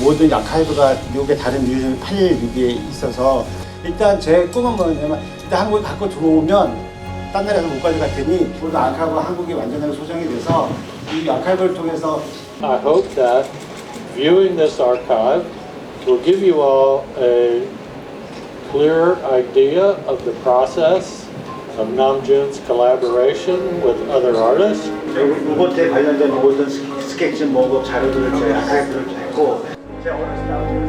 모든 아카이브가 미국의 다른 뮤지엄에 팔릴 위기에 있어서 일단 제 꿈은 뭐냐면 일단 한국에 갖고 들어오면 딴 나라에서 못 가져갈 테니 모든 아카이브가 한국에 완전하게 소장이 돼서 이 아카이브를 통해서 I hope that viewing this archive will give you all a clear idea of the process of Namjoon's collaboration with other artists. 로봇에 관련된 모든 스케치, 자료들을 제 아카이브를 했고 제가 어렸을 때